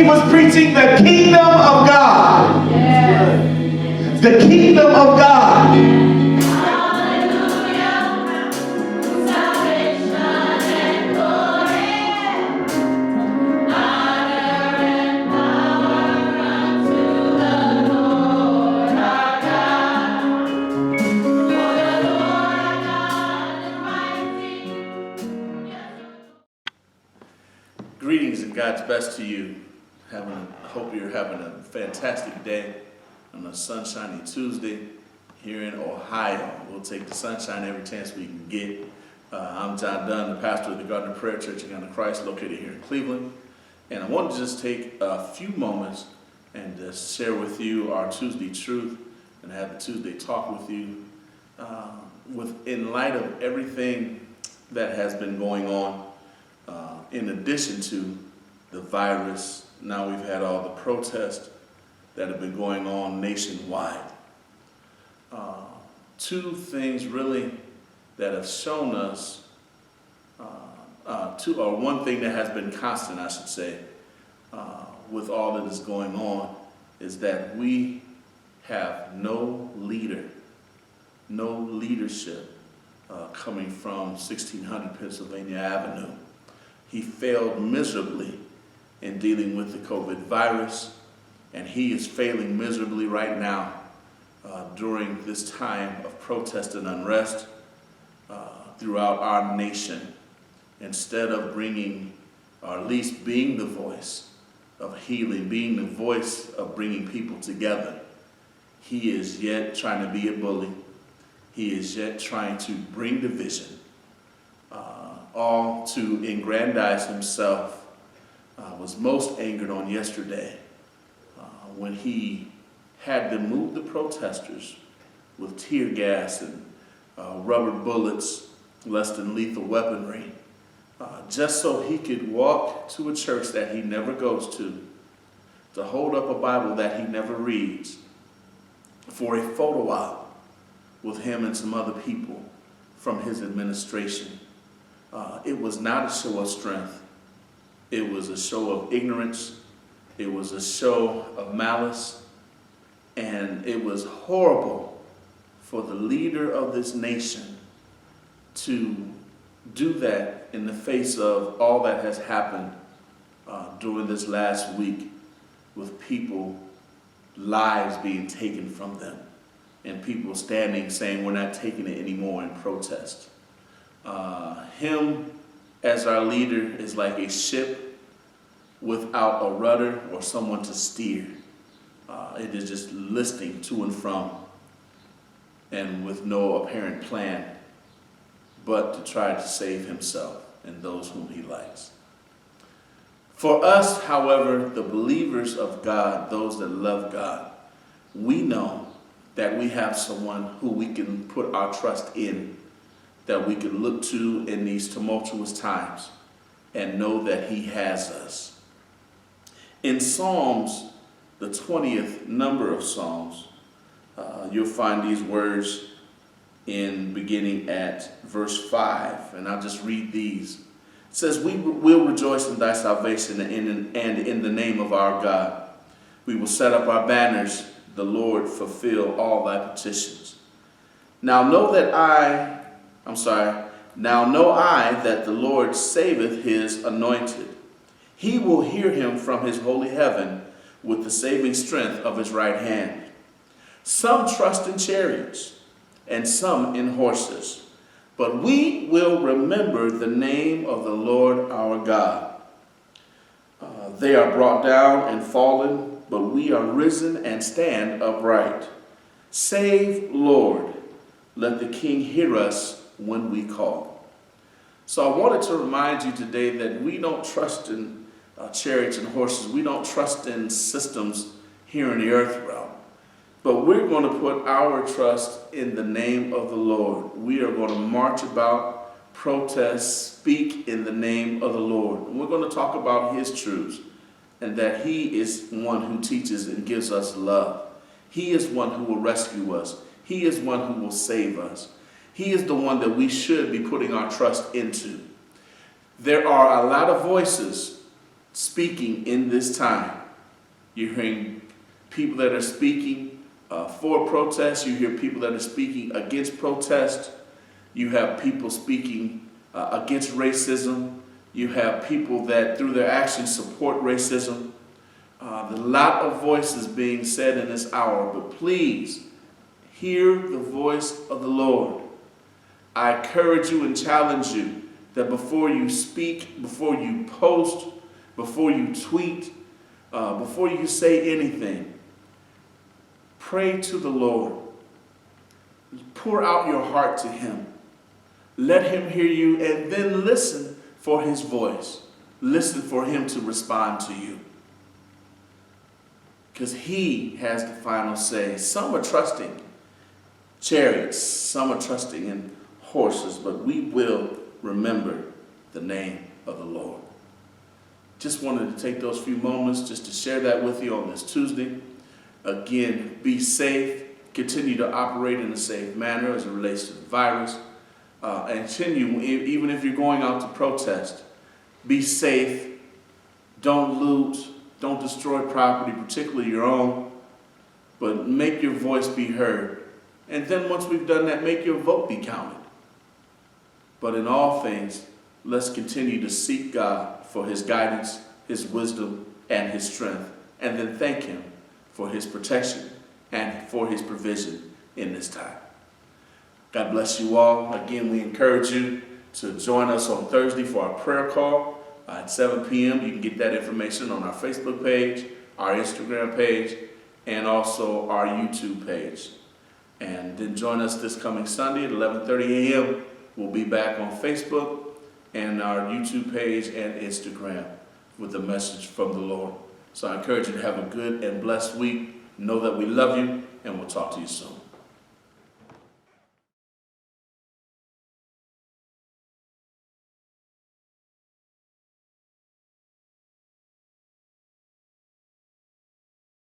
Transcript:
was preaching the kingdom of God. Yes. The kingdom of God. Greetings and God's best to you. Hope you're having a fantastic day on a sunshiny Tuesday here in Ohio. We'll take the sunshine every chance we can get. I'm John Dunn, the pastor of the Garden of Prayer Church of Christ, located here in Cleveland. And I want to just take a few moments and just share with you our Tuesday truth and have the Tuesday talk with you in light of everything that has been going on. In addition to the virus, now we've had all the protests that have been going on nationwide. Two things really that have shown us, one thing that has been constant, I should say, with all that is going on, is that we have no leadership coming from 1600 Pennsylvania Avenue. He failed miserably in dealing with the COVID virus, and he is failing miserably right now during this time of protest and unrest throughout our nation. Instead of bringing, or at least being the voice of healing, being the voice of bringing people together, he is yet trying to be a bully. He is yet trying to bring division. All to aggrandize himself. Was most angered on yesterday when he had to move the protesters with tear gas and rubber bullets, less than lethal weaponry, just so he could walk to a church that he never goes to hold up a Bible that he never reads, for a photo op with him and some other people from his administration. It was not a show of strength. It was a show of ignorance. It was a show of malice. And it was horrible for the leader of this nation to do that in the face of all that has happened during this last week, with people, lives being taken from them, and people standing saying, we're not taking it anymore, in protest. Him as our leader is like a ship without a rudder or someone to steer. It is just listing to and from, and with no apparent plan but to try to save himself and those whom he likes. For us, however, the believers of God, those that love God, we know that we have someone who we can put our trust in, that we can look to in these tumultuous times and know that he has us. In Psalms, the 20th number of Psalms, you'll find these words beginning at verse 5, and I'll just read these. It says, we will rejoice in thy salvation and in the name of our God. We will set up our banners, the Lord fulfill all thy petitions. Now know I that the Lord saveth his anointed. He will hear him from his holy heaven with the saving strength of his right hand. Some trust in chariots and some in horses, but we will remember the name of the Lord our God. They are brought down and fallen, but we are risen and stand upright. Save, Lord, let the King hear us when we call. So I wanted to remind you today that we don't trust in chariots and horses. We don't trust in systems here in the earth realm. But we're going to put our trust in the name of the Lord. We are going to march about, protest, speak in the name of the Lord. And we're going to talk about his truths, and that he is one who teaches and gives us love. He is one who will rescue us. He is one who will save us. He is the one that we should be putting our trust into. There are a lot of voices speaking in this time. You're hearing people that are speaking for protest. You hear people that are speaking against protest. You have people speaking against racism. You have people that through their actions support racism. There's a lot of voices being said in this hour, but please hear the voice of the Lord. I encourage you and challenge you that before you speak, before you post, before you tweet, before you say anything, pray to the Lord. Pour out your heart to Him. Let Him hear you, and then listen for His voice. Listen for Him to respond to you. Because He has the final say. Some are trusting chariots, some are trusting in horses, but we will remember the name of the Lord. Just wanted to take those few moments just to share that with you on this Tuesday. Again, be safe. Continue to operate in a safe manner as it relates to the virus. And continue, even if you're going out to protest, be safe. Don't loot. Don't destroy property, particularly your own. But make your voice be heard. And then once we've done that, make your vote be counted. But in all things, let's continue to seek God for His guidance, His wisdom, and His strength. And then thank Him for His protection and for His provision in this time. God bless you all. Again, we encourage you to join us on Thursday for our prayer call at 7 p.m. You can get that information on our Facebook page, our Instagram page, and also our YouTube page. And then join us this coming Sunday at 11:30 a.m. We'll be back on Facebook and our YouTube page and Instagram with a message from the Lord. So I encourage you to have a good and blessed week. Know that we love you, and we'll talk to you soon.